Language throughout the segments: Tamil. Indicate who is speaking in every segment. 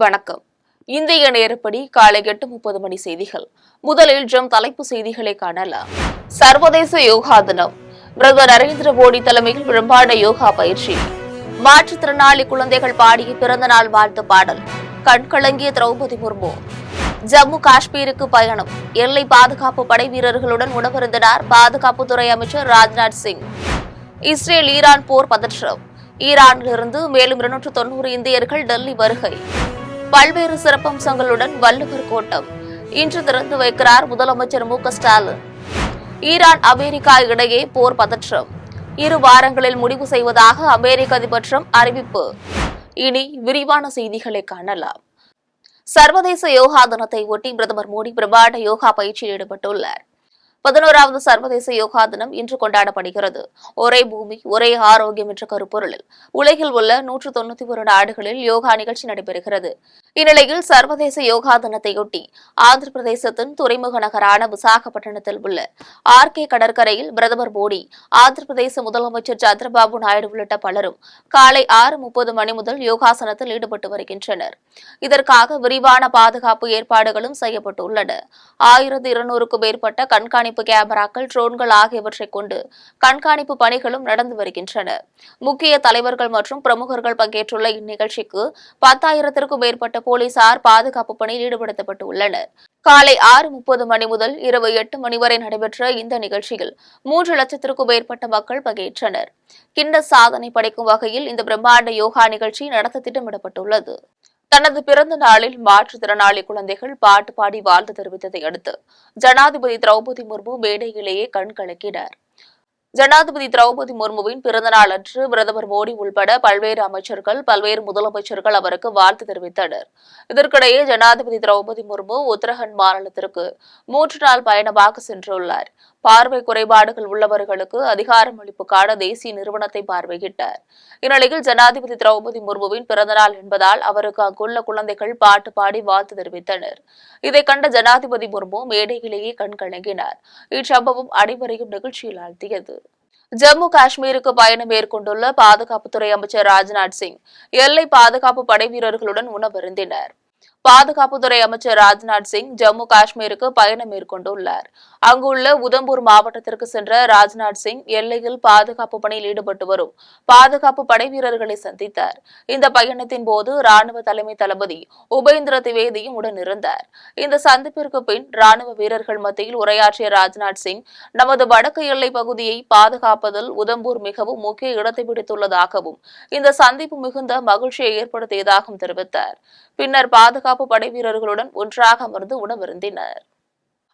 Speaker 1: வணக்கம். இந்திய நேரப்படி காலை 8:30 மணி செய்திகள். முதலில் தலைப்பு செய்திகளை காணலாம். சர்வதேச யோகா தினம். பிரதமர் நரேந்திர மோடி தலைமையில் பிரம்மாண்ட யோகா பயிற்சி. மாற்றுத்திறனாளி குழந்தைகள் பாடிய பிறந்தநாள் வாழ்த்து பாடல். கண்கலங்கிய திரௌபதி முர்மு. ஜம்மு காஷ்மீருக்கு பயணம். எல்லை பாதுகாப்பு படை வீரர்களுடன் உணவருந்தினார் பாதுகாப்புத்துறை அமைச்சர் ராஜ்நாத் சிங். இஸ்ரேல் ஈரான் போர் பதற்றம். ஈரானிலிருந்து மேலும் 290 இந்தியர்கள் டெல்லி வருகை. பல்வேறு சிறப்பம்சங்களுடன் வள்ளுவர் கோட்டம் இன்று திறந்து வைக்கிறார் முதலமைச்சர் மு.க.ஸ்டாலின். ஈரான் அமெரிக்கா இடையே போர் பதற்றம் 2 வாரங்களில் முடிவு செய்வதாக அமெரிக்க அதிபர் டிரம்ப் அறிவிப்பு. இனி விரிவான செய்திகளை காணலாம். சர்வதேச யோகா தினத்தை ஒட்டி பிரதமர் மோடி பிரம்மாண்ட யோகா பயிற்சியில் ஈடுபட்டுள்ளார். 11வது சர்வதேச யோகா தினம் இன்று கொண்டாடப்படுகிறது. ஒரே பூமி ஒரே ஆரோக்கியம் என்ற கருப்பொருளில் உலகில் உள்ள 191 நாடுகளில் யோகா நிகழ்ச்சி நடைபெறுகிறது. இந்நிலையில் சர்வதேச யோகா தினத்தையொட்டி ஆந்திர பிரதேசத்தின் துறைமுக நகரான விசாகப்பட்டினத்தில் உள்ள ஆர்கே கடற்கரையில் பிரதமர் மோடி, ஆந்திர பிரதேச முதலமைச்சர் சந்திரபாபு நாயுடு உள்ளிட்ட பலரும் காலை 6:30 மணி முதல் யோகாசனத்தில் ஈடுபட்டு வருகின்றனர். இதற்காக விரிவான பாதுகாப்பு ஏற்பாடுகளும் செய்யப்பட்டுள்ளன. 1200க்கும் மேற்பட்ட கண்காணிப்பு கேமராக்கள், ட்ரோன்கள் ஆகியவற்றை கொண்டு கண்காணிப்பு பணிகளும் நடந்து வருகின்றன. முக்கிய தலைவர்கள் மற்றும் பிரமுகர்கள் பங்கேற்றுள்ள இந்நிகழ்ச்சிக்கு 10,000க்கும் மேற்பட்ட போலீசார் பாதுகாப்பு பணியில் ஈடுபடுத்தப்பட்டுள்ளனர். காலை 6:30 மணி முதல் இரவு 8 மணி வரை நடைபெற்ற இந்த நிகழ்ச்சியில் 3 லட்சத்திற்கும் மேற்பட்ட மக்கள் பங்கேற்றனர். கின்னஸ் சாதனை படைக்கும் வகையில் இந்த பிரம்மாண்ட யோகா நிகழ்ச்சி நடத்த திட்டமிடப்பட்டுள்ளது. தனது பிறந்த நாளில் மாற்றுத்திறனாளி குழந்தைகள் பாட்டு பாடி வாழ்த்து தெரிவித்ததை அடுத்து ஜனாதிபதி திரௌபதி முர்மு மேடையிலேயே கண் கலக்கினார். ஜனாதிபதி திரௌபதி முர்முவின் பிறந்தநாள் அன்று பிரதமர் மோடி உள்பட பல்வேறு அமைச்சர்கள், பல்வேறு முதலமைச்சர்கள் அவருக்கு வாழ்த்து தெரிவித்தனர். இதற்கிடையே ஜனாதிபதி திரௌபதி முர்மு உத்தரகண்ட் மாநிலத்திற்கு 3 நாள் பயணமாக சென்றுள்ளார். பார்வை குறைபாடுகள் உள்ளவர்களுக்கு அதிகாரம் அளிப்புக்கான தேசிய நிறுவனத்தை பார்வையிட்டார். இந்நிலையில் ஜனாதிபதி திரௌபதி முர்முவின் பிறந்தநாள் என்பதால் அவருக்கு அங்குள்ள குழந்தைகள் பாட்டு பாடி வாழ்த்து தெரிவித்தனர். இதை கண்ட ஜனாதிபதி முர்மு மேடையிலேயே கண் கலங்கினார். இச்சம்பவம் அனைவரையும் நிகழ்ச்சியில் ஆழ்த்தியது. ஜம்மு காஷ்மீருக்கு பயணம் மேற்கொண்டுள்ள பாதுகாப்புத்துறை அமைச்சர் ராஜ்நாத் சிங் எல்லை பாதுகாப்பு படை வீரர்களுடன் உணவருந்தினார். பாதுகாப்புத்துறை அமைச்சர் ராஜ்நாத் சிங் ஜம்மு காஷ்மீருக்கு பயணம் மேற்கொண்டுள்ளார். அங்குள்ள உதம்பூர் மாவட்டத்திற்கு சென்ற ராஜ்நாத் சிங் எல்லையில் பாதுகாப்பு பணியில் ஈடுபட்டு வரும் பாதுகாப்பு படை வீரர்களை சந்தித்தார். இந்த பயணத்தின் போது ராணுவ தலைமை தளபதி உபேந்திர திவேதியும் உடனிருந்தார். இந்த சந்திப்பிற்கு பின் ராணுவ வீரர்கள் மத்தியில் உரையாற்றிய ராஜ்நாத் சிங், நமது வடக்கு எல்லை பகுதியை பாதுகாப்பதில் உதம்பூர் மிகவும் முக்கிய இடத்தை பிடித்துள்ளதாகவும் இந்த சந்திப்பு மிகுந்த மகிழ்ச்சியை ஏற்படுத்தியதாகவும் தெரிவித்தார். பின்னர் பாதுகாப்பு படை வீரர்களுடன் ஒன்றாக அமர்ந்து உணவருந்தினர்.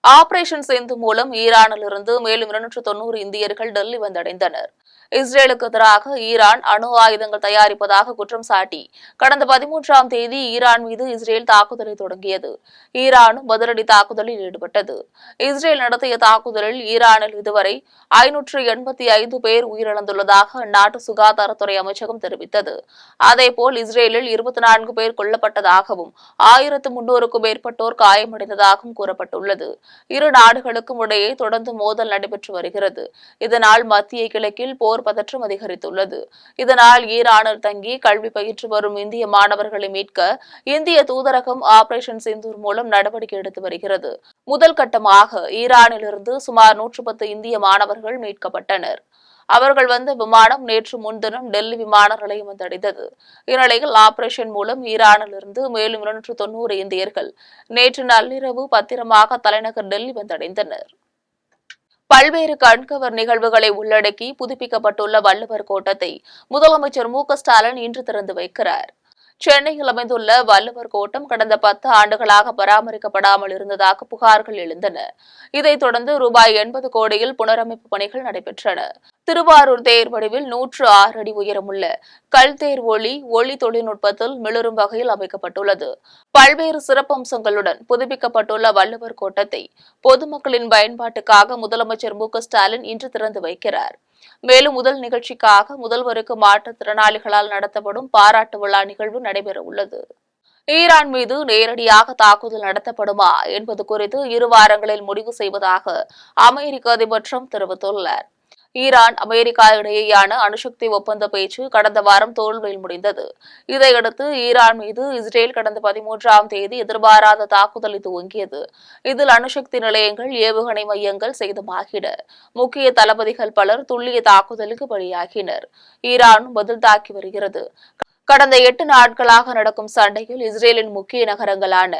Speaker 1: ஆபரேஷன் சிந்து மூலம் ஈரானிலிருந்து மேலும் 290 இந்தியர்கள் டெல்லி வந்தடைந்தனர். இஸ்ரேலுக்கு எதிராக ஈரான் அணு ஆயுதங்கள் தயாரிப்பதாக குற்றம் சாட்டி கடந்த 13ஆம் தேதி ஈரான் மீது இஸ்ரேல் தாக்குதலை தொடங்கியது. ஈரானும் பதிலடி தாக்குதலில் ஈடுபட்டது. இஸ்ரேல் நடத்திய தாக்குதலில் ஈரானில் இதுவரை 585 பேர் உயிரிழந்துள்ளதாக அந்நாட்டு சுகாதாரத்துறை அமைச்சகம் தெரிவித்தது. அதேபோல் இஸ்ரேலில் 24 பேர் கொல்லப்பட்டதாகவும் 1300க்கும் மேற்பட்டோர் காயமடைந்ததாகவும் கூறப்பட்டுள்ளது. இரு நாடுகளுக்கும் இடையே தொடர்ந்து மோதல் நடைபெற்று வருகிறது. இதனால் மத்திய கிழக்கில் போர் பதற்றம் அதிகரித்துள்ளது. இதனால் ஈரானில் தங்கி கல்வி பயிற்று வரும் இந்திய மாணவர்களை மீட்க இந்திய தூதரகம் ஆபரேஷன் சிந்தூர் மூலம் நடவடிக்கை எடுத்து வருகிறது. முதல் கட்டமாக ஈரானிலிருந்து சுமார் 110 இந்திய மாணவர்கள் மீட்கப்பட்டனர். அவர்கள் வந்த விமானம் நேற்று முன்தினம் டெல்லி விமான நிலையம் வந்தடைந்தது. இந்நிலையில் ஆபரேஷன் மூலம் ஈரானிலிருந்து மேலும் 290 இந்தியர்கள் நேற்று நள்ளிரவு பத்திரமாக தலைநகர் டெல்லி வந்தடைந்தனர். பல்வேறு கண்கவர் நிகழ்வுகளை உள்ளடக்கி புதுப்பிக்கப்பட்டுள்ள வள்ளுவர் கோட்டத்தை முதலமைச்சர் மு.க.ஸ்டாலின் இன்று திறந்து வைக்கிறார். சென்னையில் அமைந்துள்ள வள்ளுவர் கோட்டம் கடந்த 10 ஆண்டுகளாக பராமரிக்கப்படாமல் இருந்ததாக புகார்கள் எழுந்தன. இதைத் தொடர்ந்து ரூபாய் 80 கோடியில் புனரமைப்பு பணிகள் நடைபெற்றன. திருவாரூர் தேர் வடிவில் 106 அடி உயரமுள்ள கல்தேர் ஒளி தொழில்நுட்பத்தில் மிளிரும் வகையில் அமைக்கப்பட்டுள்ளது. பல்வேறு சிறப்பம்சங்களுடன் புதுப்பிக்கப்பட்டுள்ள வள்ளுவர் கோட்டத்தை பொதுமக்களின் பயன்பாட்டுக்காக முதலமைச்சர் மு.க.ஸ்டாலின் இன்று திறந்து வைக்கிறார். மேலும் முதல் நிகழ்ச்சிக்காக முதல்வருக்கு மாற்றுத்திறனாளிகளால் நடத்தப்படும் பாராட்டு விழா நிகழ்வு நடைபெற உள்ளது. ஈரான் மீது நேரடியாக தாக்குதல் நடத்தப்படுமா என்பது குறித்து 2 வாரங்களில் முடிவு செய்வதாக அமெரிக்க அதிபர் டிரம்ப் தெரிவித்துள்ளார். ஈரான் அமெரிக்கா இடையேயான அணுசக்தி ஒப்பந்த பேச்சு கடந்த வாரம் தோல்வியில் முடிந்தது. இதையடுத்து ஈரான் மீது இஸ்ரேல் கடந்த 13ஆம் தேதி எதிர்பாராத தாக்குதலை துவங்கியது. இதில் அணுசக்தி நிலையங்கள், ஏவுகணை மையங்கள் சேதமாகின. முக்கிய தளபதிகள் பலர் துல்லிய தாக்குதலுக்கு பலியாகினர். ஈரானும் பதில் தாக்கி வருகிறது. கடந்த 8 நாட்களாக நடக்கும் சண்டையில் இஸ்ரேலின் முக்கிய நகரங்களான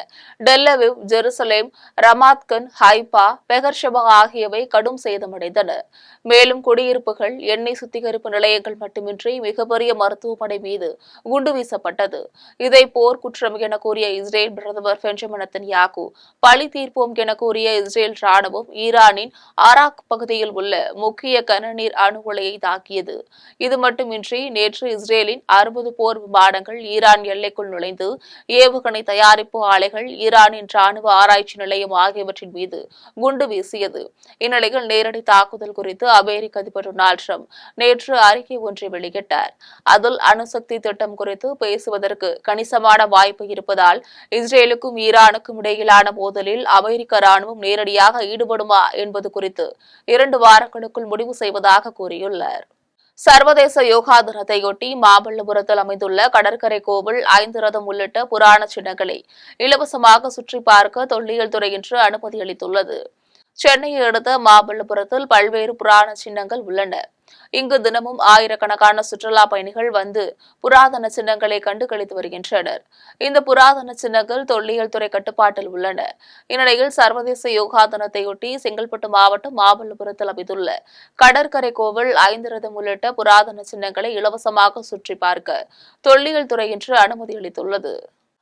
Speaker 1: டெல் அவிவ், ஜெருசலேம், ரமாத்கன், ஹைபா, பெகர்ஷெபா ஆகியவை கடும் சேதமடைந்தன. மேலும் குடியிருப்புகள், எண்ணெய் சுத்திகரிப்பு நிலையங்கள் மட்டுமின்றி மிகப்பெரிய மருத்துவமனை மீது குண்டு வீசப்பட்டது. இதை போர் குற்றம் என கூறிய இஸ்ரேல் பிரதமர் பெஞ்சமின் நெத்தன்யாகு, பழி தீர்ப்போம் என கூறிய இஸ்ரேல் ராணுவம் ஈரானின் ஆராக் பகுதியில் உள்ள முக்கிய கனநீர் அணு உலையை தாக்கியது. இது மட்டுமின்றி நேற்று இஸ்ரேலின் 60 போர் விமானங்கள் ஈரான் எல்லைக்குள் நுழைந்து ஏவுகணை தயாரிப்பு ஆலைகள், ஈரானின் ராணுவ ஆராய்ச்சி நிலையம் ஆகியவற்றின் மீது குண்டு வீசியது. இந்நிலையில் நேரடி தாக்குதல் குறித்து அமெரிக்க அதிபர் டொனால்டு டிரம்ப் நேற்று அறிக்கை ஒன்றை வெளியிட்டார். அதில் அணுசக்தி திட்டம் குறித்து பேசுவதற்கு கணிசமான வாய்ப்பு இருப்பதால் இஸ்ரேலுக்கும் ஈரானுக்கும் இடையிலான மோதலில் அமெரிக்க ராணுவம் நேரடியாக ஈடுபடுமா என்பது குறித்து 2 வாரங்களுக்குள் முடிவு செய்வதாக கூறியுள்ளார். சர்வதேச யோகா தினத்தையொட்டி மாமல்லபுரத்தில் அமைந்துள்ள கடற்கரை கோவில், 5 ரதம் உள்ளிட்ட புராண சின்னங்களை இலவசமாக சுற்றி பார்க்க தொல்லியல் துறை இன்று அனுமதி அளித்துள்ளது. சென்னையை அடுத்த மாமல்லபுரத்தில் பல்வேறு புராண சின்னங்கள் உள்ளன. இங்கு தினமும் ஆயிரக்கணக்கான சுற்றுலா பயணிகள் வந்து புராதன சின்னங்களை கண்டு களித்து வருகின்றனர். இந்த புராதன சின்னங்கள் தொல்லியல் துறை கட்டுப்பாட்டில் உள்ளன. இந்நிலையில் சர்வதேச யோகா தினத்தையொட்டி செங்கல்பட்டு மாவட்டம் மாமல்லபுரத்தில் அமைந்துள்ள கடற்கரை கோவில், 5 ரதம் உள்ளிட்ட புராதன சின்னங்களை இலவசமாக சுற்றி பார்க்க தொல்லியல் துறை இன்று அனுமதி அளித்துள்ளது.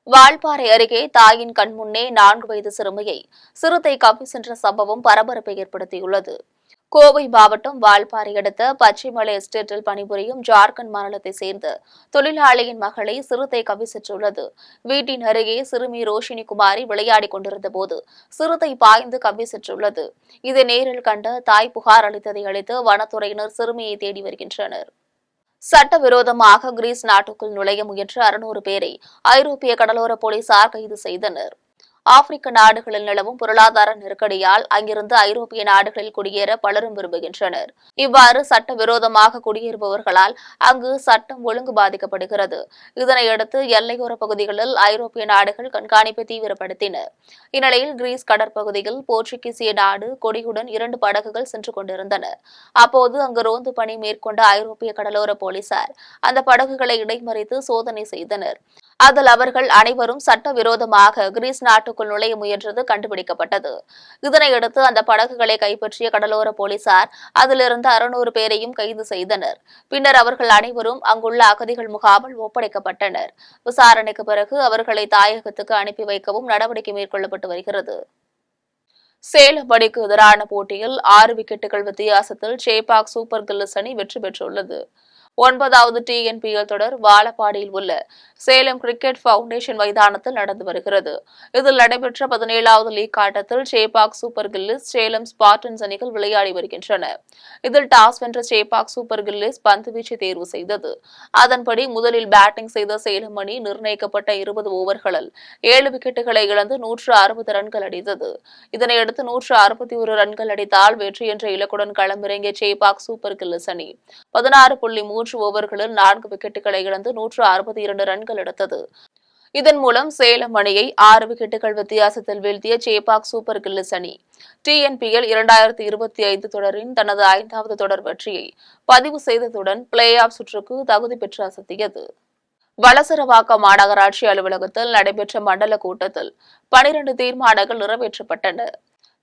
Speaker 1: வால்பாறை அருகே தாயின் கண்முன்னே 4 வயது சிறுமியை சிறுத்தை கவ்வி சென்ற சம்பவம் பரபரப்பை ஏற்படுத்தியுள்ளது. கோவை மாவட்டம் வால்பாறை அடுத்த பச்சைமலை எஸ்டேட்டில் பணிபுரியும் ஜார்க்கண்ட் மாநிலத்தைச் சேர்ந்த தொழிலாளியின் மகளை சிறுத்தை கவ்வி சென்றுள்ளது. வீட்டின் அருகே சிறுமி ரோஷினி குமாரி விளையாடிக் கொண்டிருந்த போது சிறுத்தை பாய்ந்து கவ்வி சென்றுள்ளது. இதை நேரில் கண்ட தாய் புகார் அளித்ததை அடுத்து வனத்துறையினர் சிறுமியை தேடி வருகின்றனர். சட்டவிரோதமாக கிரீஸ் நாட்டுக்குள் நுழைய முயன்ற 600 பேரை ஐரோப்பிய கடலோர போலீசார் கைது செய்தனர். ஆப்பிரிக்க நாடுகளில் நிலவும் பொருளாதார நெருக்கடியால் அங்கிருந்து ஐரோப்பிய நாடுகளில் குடியேற பலரும் விரும்புகின்றனர். இவ்வாறு சட்டவிரோதமாக குடியேறுபவர்களால் அங்கு சட்டம் ஒழுங்கு பாதிக்கப்படுகிறது. இதனையடுத்து எல்லையோர பகுதிகளில் ஐரோப்பிய நாடுகள் கண்காணிப்பை தீவிரப்படுத்தின. இந்நிலையில் கிரீஸ் கடற்பகுதியில் போர்ச்சுகீசிய நாடு கொடியுடன் 2 படகுகள் சென்று கொண்டிருந்தன. அப்போது அங்கு ரோந்து பணி மேற்கொண்ட ஐரோப்பிய கடலோர போலீசார் அந்த படகுகளை இடைமறித்து சோதனை செய்தனர். அதில் அவர்கள் அனைவரும் சட்டவிரோதமாக கிரீஸ் நாட்டுக்குள் நுழைய முயன்றது கண்டுபிடிக்கப்பட்டது. இதனையடுத்து அந்த படகுகளை கைப்பற்றிய கடலோர போலீசார் அதிலிருந்து 600 பேரையும் கைது செய்தனர். பின்னர் அவர்கள் அனைவரும் அங்குள்ள அகதிகள் முகாமில் ஒப்படைக்கப்பட்டனர். விசாரணைக்கு பிறகு அவர்களை தாயகத்துக்கு அனுப்பி வைக்கவும் நடவடிக்கை மேற்கொள்ளப்பட்டு வருகிறது. சேலம் அணிக்கு எதிரான போட்டியில் 6 விக்கெட்டுகள் வித்தியாசத்தில் சேப்பாக் சூப்பர் கில்லிஸ் அணி வெற்றி பெற்றுள்ளது. 9வது TNPL தொடர் வாழப்பாடியில் உள்ள சேலம் கிரிக்கெட் பவுண்டேஷன் மைதானத்தில் நடந்து வருகிறது. இதில் நடைபெற்ற 17வது லீக் ஆட்டத்தில் Chepauk super gillies, Salem Spartans அணிகள் விளையாடி வருகின்றன. இதில் டாஸ் வென்ற சேப்பாக் சூப்பர் கில்லிஸ் பந்துவீச்சை தேர்வு செய்தது. அதன்படி முதலில் பேட்டிங் செய்த சேலம் அணி நிர்ணயிக்கப்பட்ட 20 ஓவர்களில் 7 விக்கெட்டுகளை இழந்து 160 ரன்கள் அடித்தது. இதனையடுத்து 161 ரன்கள் அடித்தால் வெற்றி என்ற இலக்குடன் களமிறங்கிய சேப்பாக் சூப்பர் கில்லிஸ் அணி 16.3 ஓவர்களில் 4 விக்கெட்டுகளை இழந்து 162 ரன்கள் எடுத்தது. இதன் மூலம் சேலம் அணியை 6 விக்கெட்டுகள் வித்தியாசத்தில் வீழ்த்திய சேப்பாக் சூப்பர் கில்லிஸ் அணி TNPL 2025 தொடரின் தனது 5வது தொடர் வெற்றியை பதிவு செய்ததுடன் பிளே ஆஃப் சுற்றுக்கு தகுதி பெற்று அசத்தியது. வளசரவாக்கம் மாநகராட்சி அலுவலகத்தில் நடைபெற்ற மண்டல கூட்டத்தில் 12 தீர்மானங்கள் நிறைவேற்றப்பட்டன.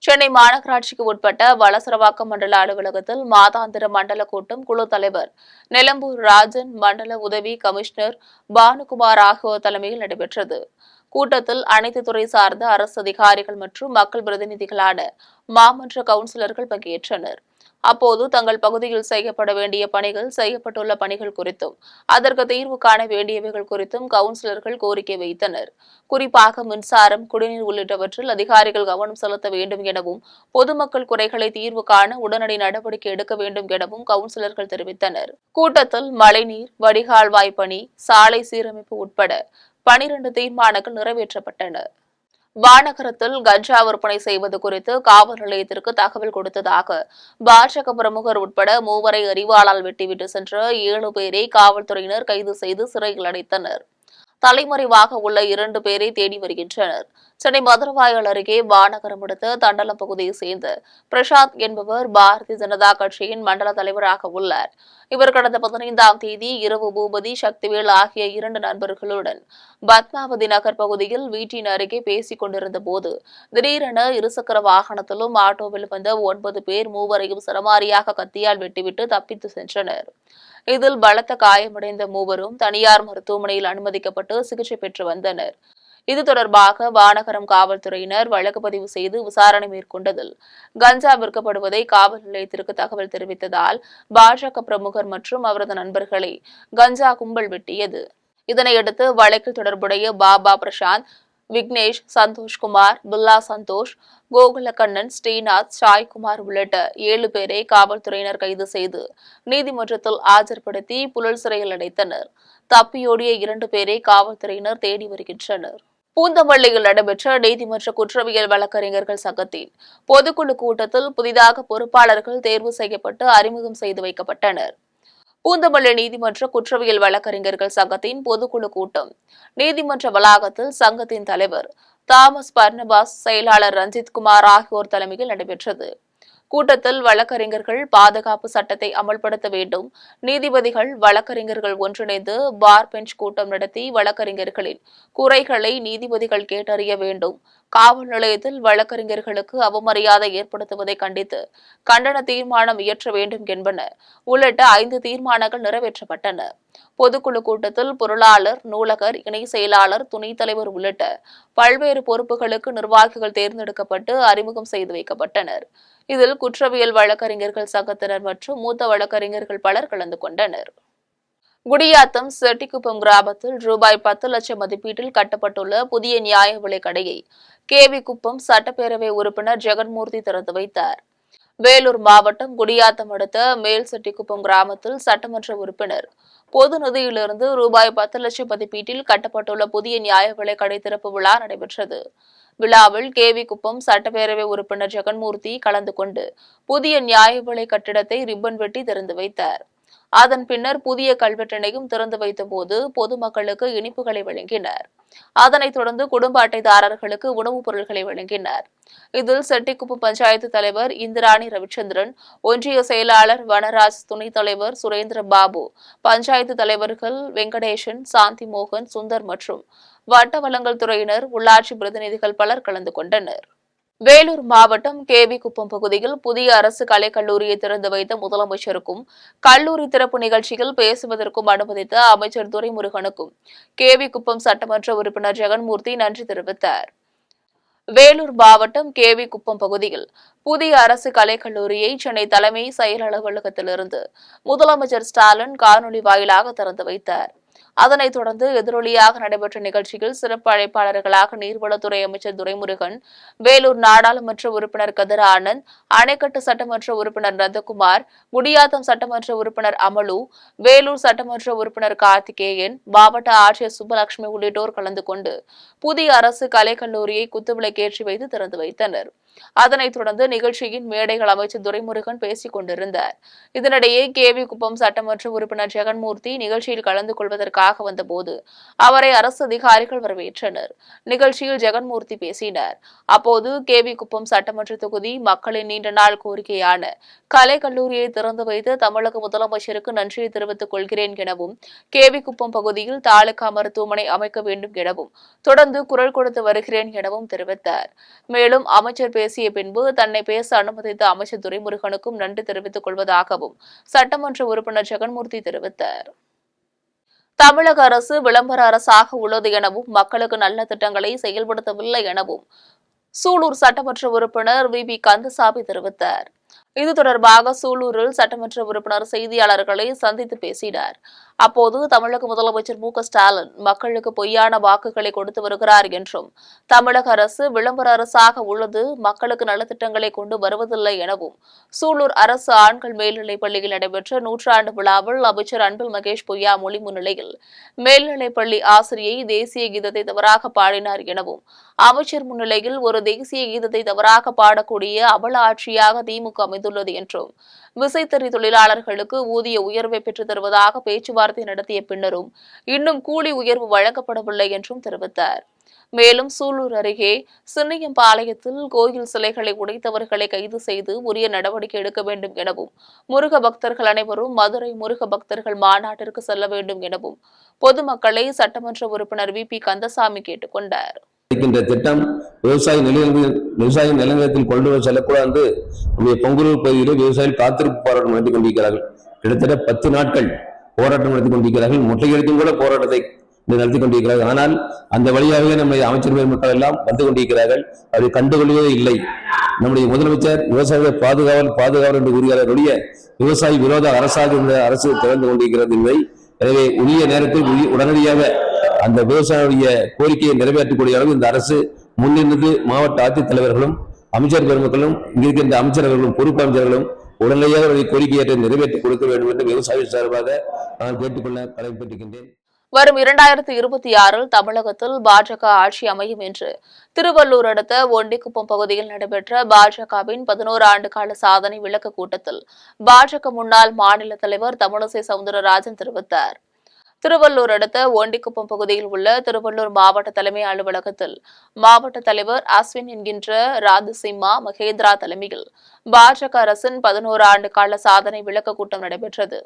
Speaker 1: சென்னை மாநகராட்சிக்கு உட்பட்ட வளசரவாக்கம் மண்டல அலுவலகத்தில் மாதாந்திர மண்டல கூட்டம் குழு தலைவர் நிலம்பூர் ராஜன், மண்டல உதவி கமிஷனர் பானுகுமார் ஆகியோர் தலைமையில் நடைபெற்றது. கூட்டத்தில் அனைத்து துறை சார்ந்த அரசு அதிகாரிகள் மற்றும் மக்கள் பிரதிநிதிகளான மாமன்ற கவுன்சிலர்கள் பங்கேற்றனர். அப்போது தங்கள் பகுதியில் செய்யப்பட வேண்டிய பணிகள், செய்யப்பட்டுள்ள பணிகள் குறித்தும் அதற்கு தீர்வு காண வேண்டியவைகள் குறித்தும் கவுன்சிலர்கள் கோரிக்கை வைத்தனர். குறிப்பாக மின்சாரம், குடிநீர் உள்ளிட்டவற்றில் அதிகாரிகள் கவனம் செலுத்த வேண்டும் எனவும், பொதுமக்கள் குறைகளை தீர்வு காண உடனடி நடவடிக்கை எடுக்க வேண்டும் எனவும் கவுன்சிலர்கள் தெரிவித்தனர். கூட்டத்தில் மழைநீர் வடிகால்வாய் பணி, சாலை சீரமைப்பு உட்பட 12 தீர்மானங்கள் நிறைவேற்றப்பட்டன. வானகரத்தில் கஞ்சா விற்பனை செய்வது குறித்து காவல் நிலையத்திற்கு தகவல் கொடுத்ததாக பாஜக பிரமுகர் உட்பட மூவரை அறிவாளால் வெட்டிவிட்டு சென்ற 7 பேரை காவல்துறையினர் கைது செய்து சிறையில் அடைத்தனர். தலைமறைவாக உள்ள 2 பேரை தேடி வருகின்றனர். சென்னை மதுரவாயல் அருகே வானகரம் அடுத்த தண்டலம் பகுதியை சேர்ந்த பிரசாத் என்பவர் பாரதிய ஜனதா கட்சியின் மண்டல தலைவராக உள்ளார். இவர் கடந்த 15ஆம் தேதி இரவு பூபதி, சக்திவேல் ஆகிய 2 நண்பர்களுடன் பத்மாவதி நகர் பகுதியில் வீட்டின் அருகே பேசிக் கொண்டிருந்த போது திடீரென இருசக்கர வாகனத்திலும் ஆட்டோவில் வந்த 9 பேர் மூவரையும் சரமாரியாக கத்தியால் வெட்டிவிட்டு தப்பித்து சென்றனர். இதில் பலத்த காயமடைந்த மூவரும் தனியார் மருத்துவமனையில் அனுமதிக்கப்பட்டு சிகிச்சை பெற்று வந்தனர். இது தொடர்பாக வானகரம் காவல்துறையினர் வழக்கு பதிவு செய்து விசாரணை மேற்கொண்டதில் கஞ்சா விற்கப்படுவதை காவல் நிலையத்திற்கு தகவல் தெரிவித்ததால் பாஜக பிரமுகர் மற்றும் அவரது நண்பர்களை கஞ்சா கும்பல் வெட்டியது. இதனையடுத்து வழக்கில் தொடர்புடைய பாபா பிரசாந்த், விக்னேஷ், சந்தோஷ்குமார், பில்லா சந்தோஷ், கோகுலக்கண்ணன், ஸ்ரீநாத், சாய்குமார் உள்ளிட்ட 7 பேரை காவல்துறையினர் கைது செய்து நீதிமன்றத்தில் ஆஜர்படுத்தி புழல் சிறையில் அடைத்தனர். தப்பியோடிய 2 பேரை காவல்துறையினர் தேடி வருகின்றனர். பூந்தமல்லியில் நடைபெற்ற நீதிமன்ற குற்றவியல் வழக்கறிஞர்கள் சங்கத்தின் பொதுக்குழு கூட்டத்தில் புதிதாக பொறுப்பாளர்கள் தேர்வு செய்யப்பட்டு அறிமுகம் செய்து வைக்கப்பட்டனர். பூந்தமல்லி நீதிமன்ற குற்றவியல் வழக்கறிஞர்கள் சங்கத்தின் பொதுக்குழு கூட்டம் நீதிமன்ற வளாகத்தில் சங்கத்தின் தலைவர் தாமஸ் பர்னபாஸ், செயலாளர் ரஞ்சித் குமார் ஆகியோர் தலைமையில் நடைபெற்றது. கூட்டத்தில் வழக்கறிஞர்கள் பாதுகாப்பு சட்டத்தை அமல்படுத்த வேண்டும், நீதிபதிகள் வழக்கறிஞர்கள் ஒன்றிணைந்து பார் பெஞ்ச் கூட்டம் நடத்தி வழக்கறிஞர்களின் குறைகளை நீதிபதிகள் கேட்டறிய வேண்டும், காவல் நிலையத்தில் வழக்கறிஞர்களுக்கு அவமரியாதை ஏற்படுத்துவதை கண்டித்து கண்டன தீர்மானம் இயற்ற வேண்டும் என்பன உள்ளிட்ட 5 தீர்மானங்கள் நிறைவேற்றப்பட்டன. பொதுக்குழு கூட்டத்தில் பொருளாளர், நூலகர், இணை செயலாளர், துணைத் தலைவர் உள்ளிட்ட பல்வேறு பொறுப்புகளுக்கு நிர்வாகிகள் தேர்ந்தெடுக்கப்பட்டு அறிமுகம் செய்து வைக்கப்பட்டனர். இதில் குற்றவியல் வழக்கறிஞர்கள் சங்கத்தினர் மற்றும் மூத்த வழக்கறிஞர்கள் பலர் கலந்து கொண்டனர். குடியாத்தம் செட்டிக்குப்பம் கிராமத்தில் ரூபாய் 10 லட்சம் மதிப்பீட்டில் கட்டப்பட்டுள்ள புதிய நியாய விலைக் கடையை கேவி குப்பம் சட்டப்பேரவை உறுப்பினர் ஜெகன்மூர்த்தி திறந்து வைத்தார். வேலூர் மாவட்டம் குடியாத்தம் அடுத்த மேல் செட்டிக்குப்பம் கிராமத்தில் சட்டமன்ற உறுப்பினர் பொது நிதியிலிருந்து ரூபாய் 10 லட்சம் மதிப்பீட்டில் கட்டப்பட்டுள்ள புதிய நியாய விலைக் கடை திறப்பு விழா நடைபெற்றது. விழாவில் கேவி குப்பம் சட்டப்பேரவை உறுப்பினர் ஜெகன்மூர்த்தி கலந்து கொண்டு புதிய நியாய விலை கட்டிடத்தை ரிப்பன் வெட்டி திறந்து வைத்தார். அதன் பின்னர் புதிய கல்வெட்டினையும் திறந்து வைத்த போது பொதுமக்களுக்கு இனிப்புகளை வழங்கினர். அதனைத் தொடர்ந்து குடும்ப அட்டைதாரர்களுக்கு உணவுப் பொருட்களை வழங்கினர். இதில் செட்டிக்குப்பம் பஞ்சாயத்து தலைவர் இந்திராணி ரவிச்சந்திரன், ஒன்றிய செயலாளர் வனராஜ், துணைத் தலைவர் சுரேந்திர பாபு, பஞ்சாயத்து தலைவர்கள் வெங்கடேசன், சாந்தி மோகன், சுந்தர் மற்றும் வட்ட வழங்கல் துறையினர், உள்ளாட்சி பிரதிநிதிகள் பலர் கலந்து கொண்டனர். வேலூர் மாவட்டம் கேவி குப்பம் பகுதியில் புதிய அரசு கலைக்கல்லூரியை திறந்து வைத்த முதலமைச்சருக்கும் கல்லூரி திறப்பு நிகழ்ச்சியில் பேசுவதற்கும் அனுமதித்த அமைச்சர் துரைமுருகனுக்கும் கேவி குப்பம் சட்டமன்ற உறுப்பினர் ஜெகன்மூர்த்தி நன்றி தெரிவித்தார். வேலூர் மாவட்டம் கேவி குப்பம் பகுதியில் புதிய அரசு கலைக்கல்லூரியை சென்னை தலைமை செயல் அலுவலகத்திலிருந்து முதலமைச்சர் ஸ்டாலின் காணொலி வாயிலாக திறந்து வைத்தார். அதனைத் தொடர்ந்து எதிரொலியாக நடைபெற்ற நிகழ்ச்சியில் சிறப்பு அழைப்பாளர்களாக நீர்வளத்துறை அமைச்சர் துரைமுருகன், வேலூர் நாடாளுமன்ற உறுப்பினர் கதிர் ஆனந்த், அணைக்கட்டு சட்டமன்ற உறுப்பினர் நந்தகுமார், குடியாத்தம் சட்டமன்ற உறுப்பினர் அமலு, வேலூர் சட்டமன்ற உறுப்பினர் கார்த்திகேயன், மாவட்ட ஆட்சியர் சுப்பலட்சுமி உள்ளிட்டோர் கலந்து கொண்டு புதிய அரசு கலைக்கல்லூரியை குத்துவிளக்கேற்றி வைத்து திறந்து வைத்தனர். அதனைத் தொடர்ந்து நிகழ்ச்சியின் மேடைகள் அமைச்சர் துரைமுருகன் பேசிக் கொண்டிருந்தார். இதனிடையே கேவி குப்பம் சட்டமன்ற உறுப்பினர் ஜெகன்மூர்த்தி நிகழ்ச்சியில் கலந்து கொள்வதற்காக வந்தபோது அவரை அரசு அதிகாரிகள் வரவேற்றனர். நிகழ்ச்சியில் ஜெகன்மூர்த்தி பேசினார். அப்போது கேவி குப்பம் சட்டமன்ற தொகுதி மக்களின் நீண்ட நாள் கோரிக்கையான கலை கல்லூரியை திறந்து வைத்து தமிழக முதலமைச்சருக்கு நன்றியை தெரிவித்துக் கொள்கிறேன் எனவும், கேவி குப்பம் பகுதியில் தாலுகா மருத்துவமனை அமைக்க வேண்டும் எனவும் தொடர்ந்து குரல் கொடுத்து வருகிறேன் எனவும் தெரிவித்தார். மேலும் அமைச்சர் பேசிய பின்பு தன்னை பேச அனுமதித்த அமைச்சர் துரைமுருகனுக்கும் நன்றி தெரிவித்துக் கொள்வதாகவும் சட்டமன்ற உறுப்பினர் ஜெகன்மூர்த்தி தெரிவித்தார். தமிழக அரசு விளம்பர அரசாக உள்ளது எனவும் மக்களுக்கு நல்ல திட்டங்களை செயல்படுத்தவில்லை எனவும் சூலூர் சட்டமன்ற உறுப்பினர் வி கந்தசாமி தெரிவித்தார். இது தொடர்பாக சூலூரில் சட்டமன்ற உறுப்பினர் செய்தியாளர்களை சந்தித்து பேசினார். அப்போது தமிழக முதலமைச்சர் மு.க.ஸ்டாலின் மக்களுக்கு பொய்யான வாக்குகளை கொடுத்து வருகிறார் என்றும், தமிழக அரசு விளம்பர அரசாக உள்ளது, மக்களுக்கு நலத்திட்டங்களை கொண்டு வருவதில்லை எனவும், சூலூர் அரசு ஆண்கள் மேல்நிலைப் பள்ளியில் நடைபெற்ற 100ஆண்டு விழாவில் அமைச்சர் அன்பில் மகேஷ் பொய்யாமொழி முன்னிலையில் மேல்நிலைப்பள்ளி ஆசிரியை தேசிய கீதத்தை தவறாக பாடினார் எனவும், அமைச்சர் முன்னிலையில் ஒரு தேசிய கீதத்தை தவறாக பாடக்கூடிய அவல ஆட்சியாக திமுக அமைந்துள்ளது என்றும், விசைத்தறி தொழிலாளர்களுக்கு ஊதிய உயர்வை பெற்றுத் தருவதாக பேச்சுவார்த்தை நடத்திய பின்னரும் இன்னும் கூலி உயர்வு வழங்கப்படவில்லை என்றும் தெரிவித்தார். மேலும் சூலூர் அருகே சின்னியம்பாளையத்தில் கோயில் சிலைகளை உடைத்தவர்களை கைது செய்து உரிய நடவடிக்கை எடுக்க வேண்டும் எனவும், முருக பக்தர்கள் அனைவரும் மதுரை முருக பக்தர்கள் மாநாட்டிற்கு செல்ல வேண்டும் எனவும் பொதுமக்களை சட்டமன்ற உறுப்பினர் வி.பி. கந்தசாமி கேட்டுக் கொண்டார்.
Speaker 2: திட்டம் விவசாய நிலநிலத்தில் கொண்டு செல்லக்கூடாது. பொங்கலூர் பகுதியில் விவசாயிகள் காத்திருப்பு போராட்டம் நடத்தி கொண்டிருக்கிறார்கள். கிட்டத்தட்ட 10 நாட்கள் போராட்டம் நடத்தி கொண்டிருக்கிறார்கள். முட்டையெடுத்தும் கூட போராட்டத்தை நடத்தி கொண்டிருக்கிறார்கள். ஆனால் அந்த வழியாகவே நம்முடைய அமைச்சர் பெருமக்கள் எல்லாம் வந்து கொண்டிருக்கிறார்கள். அதை கண்டுகொள்வதே இல்லை. நம்முடைய முதலமைச்சர் விவசாயிகளை பாதுகாவல் என்று கூறுகிறாருடைய விவசாய விரோத அரசாக இந்த அரசு திறந்து கொண்டிருக்கிறது என்பதை, எனவே உரிய நேரத்தில் உடனடியாக அந்த விவசாயிய கோரிக்கையை நிறைவேற்றக்கூடிய அளவு இந்த அரசு முன்னிருந்து மாவட்ட ஆட்சித்தலைவர்களும் அமைச்சர் பெருமக்களும் இங்கிருக்கின்ற அமைச்சர்களும் பொறுப்பு அமைச்சர்களும் உடனடியாக கோரிக்கையை நிறைவேற்றி கொடுக்க வேண்டும் என்று விவசாய சார்பாக நான் கேட்டுக்கொள்ள கடமைப்பட்டிருக்கின்றேன்.
Speaker 1: வரும் 2026 தமிழகத்தில் பாஜக ஆட்சி அமையும் என்று திருவள்ளூர் அடுத்த ஒண்டிக்குப்பம் பகுதியில் நடைபெற்ற பாஜகவின் 11 ஆண்டு கால சாதனை விளக்க கூட்டத்தில் பாஜக முன்னாள் மாநில தலைவர் தமிழிசை சவுந்தரராஜன் தெரிவித்தார். திருவள்ளூர் அடுத்த ஒண்டிக்குப்பம் பகுதியில் உள்ள திருவள்ளூர் மாவட்ட தலைமை அலுவலகத்தில் மாவட்ட தலைவர் அஸ்வின் என்கின்ற ராதுசிம்மா மகேந்திரா தலைமையில் பாஜக அரசின் 11 ஆண்டு கால சாதனை விளக்க கூட்டம் நடைபெற்றது.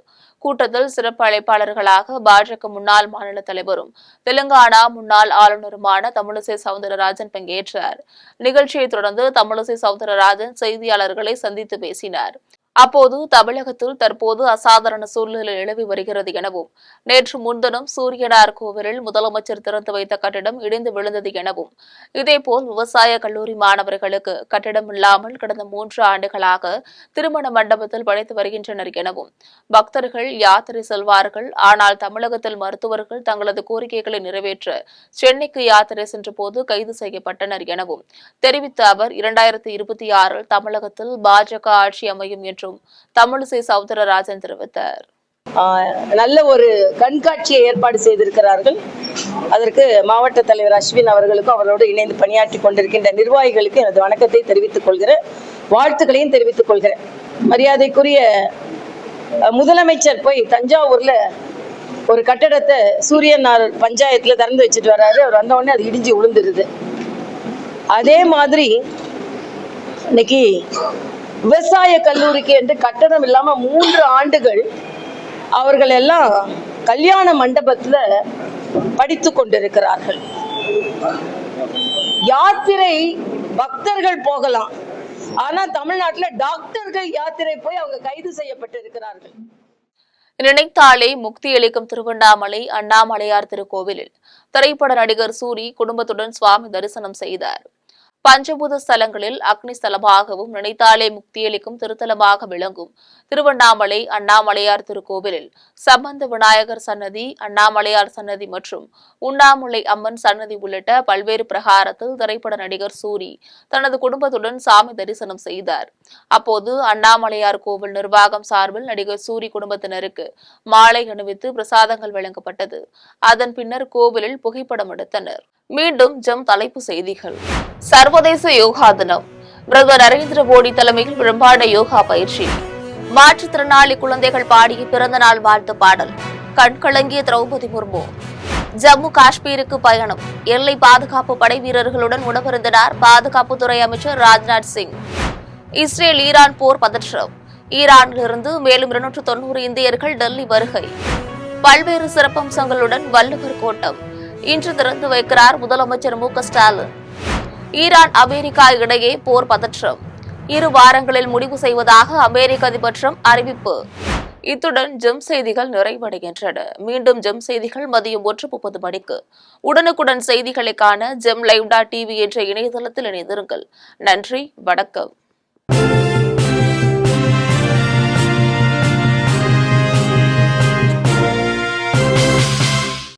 Speaker 1: கூட்டத்தில் சிறப்பு அழைப்பாளர்களாக பாஜக முன்னாள் மாநில தலைவரும் தெலுங்கானா முன்னாள் ஆளுநருமான தமிழிசை சவுந்தரராஜன் பங்கேற்றார். நிகழ்ச்சியை தொடர்ந்து தமிழிசை சவுந்தரராஜன் செய்தியாளர்களை சந்தித்து பேசினார். அப்போது தமிழகத்தில் தற்போது அசாதாரண சூழ்நிலை நிலவி வருகிறது எனவும், நேற்று முன்தினம் சூரியனார் கோவிலில் முதலமைச்சர் திறந்து வைத்த கட்டிடம் இடிந்து விழுந்தது எனவும், இதேபோல் விவசாய கல்லூரி மாணவர்களுக்கு கட்டிடம் இல்லாமல் கடந்த 3 ஆண்டுகளாக திருமண மண்டபத்தில் படைத்து வருகின்றனர் எனவும், பக்தர்கள் யாத்திரை செல்வார்கள், ஆனால் தமிழகத்தில் மருத்துவர்கள் தங்களது கோரிக்கைகளை நிறைவேற்ற சென்னைக்கு யாத்திரை சென்றபோது கைது செய்யப்பட்டனர் எனவும் தெரிவித்த அவர், 2026 தமிழகத்தில் பாஜக ஆட்சி அமையும் என்று தமிழிசை சவுந்தரராஜன் தெரிவித்தார்.
Speaker 3: நல்ல ஒரு கண்காட்சியை ஏற்பாடு செய்திருக்கிறார்கள். அதற்கு மாவட்ட தலைவர் அஸ்வின் அவர்களுக்கும் அவரோடு இணைந்து பணியாற்றி கொண்டிருக்கின்ற நிர்வாகிகளுக்கு எனது வணக்கத்தை தெரிவித்துக் கொள்கிறேன், வாழ்த்துக்களையும் தெரிவித்துக் கொள்கிறேன். மரியாதைக்குரிய முதலமைச்சர் போய் தஞ்சாவூர்ல ஒரு கட்டடத்தை சூரியனார் பஞ்சாயத்துல திறந்து வச்சுட்டு வர்றாரு. அவர் வந்த உடனே அது இடிஞ்சு விழுந்துருது. அதே மாதிரி இன்னைக்கு விவசாய கல்லூரிக்கு என்று கட்டணம் இல்லாம 3 ஆண்டுகள் அவர்கள் எல்லாம் கல்யாண மண்டபத்துல படித்து கொண்டிருக்கிறார்கள். யாத்திரை பக்தர்கள் போகலாம், ஆனா தமிழ்நாட்டுல டாக்டர்கள் யாத்திரை போய் அவங்க கைது செய்யப்பட்டிருக்கிறார்கள்.
Speaker 1: நினைத்தாலே முக்தி அளிக்கும் திருவண்ணாமலை அண்ணாமலையார் திருக்கோவிலில் திரைப்பட நடிகர் சூரி குடும்பத்துடன் சுவாமி தரிசனம் செய்தார். பஞ்சபூத ஸ்தலங்களில் அக்னி ஸ்தலமாகவும் நினைத்தாலே முக்தியளிக்கும் திருத்தலமாக விளங்கும் திருவண்ணாமலை அண்ணாமலையார் திருக்கோவிலில் சம்பந்த விநாயகர் சன்னதி, அண்ணாமலையார் சன்னதி மற்றும் உண்ணாமுலை அம்மன் சன்னதி உள்ளிட்ட பல்வேறு பிரகாரத்தில் திரைப்பட நடிகர் சூரி தனது குடும்பத்துடன் சாமி தரிசனம் செய்தார். அப்போது அண்ணாமலையார் கோவில் நிர்வாகம் சார்பில் நடிகர் சூரி குடும்பத்தினருக்கு மாலை அணிவித்து பிரசாதங்கள் வழங்கப்பட்டது. அதன் பின்னர் கோவிலில் புகைப்படம் எடுத்தனர். மீண்டும் தலைப்பு செய்திகள். சர்வதேச யோகா தினம். பிரதமர் நரேந்திர மோடி தலைமையில் பிரம்மாண்ட யோகா பயிற்சி. மாற்றுத்திறனாளி குழந்தைகள் பாடிய பிறந்தநாள் வாழ்த்து பாடல். கண்கலங்கிய திரௌபதி முர்மு. ஜம்மு காஷ்மீருக்கு பயணம். எல்லை பாதுகாப்பு படை வீரர்களுடன் உணவருந்தினார் பாதுகாப்புத்துறை அமைச்சர் ராஜ்நாத் சிங். இஸ்ரேல் ஈரான் போர் பதற்றம். ஈரானிலிருந்து மேலும் 290 இந்தியர்கள் டெல்லி வருகை. பல்வேறு சிறப்பம்சங்களுடன் வள்ளுவர் கோட்டம் இன்று திறந்து வைக்கிறார் முதலமைச்சர் மு.க.ஸ்டாலின். ஈரான் அமெரிக்கா இடையே போர் பதற்றம் 2 வாரங்களில் முடிவு செய்வதாக அமெரிக்க அதிபர் ட்ரம்ப் அறிவிப்பு. இத்துடன் செய்திகள் நிறைவடைகின்றன. மீண்டும் செய்திகள் மதியம் 1:30 மணிக்கு. உடனுக்குடன் செய்திகளை காண GemLive.tv என்ற இணையதளத்தில் இணைந்திருங்கள். நன்றி, வணக்கம்.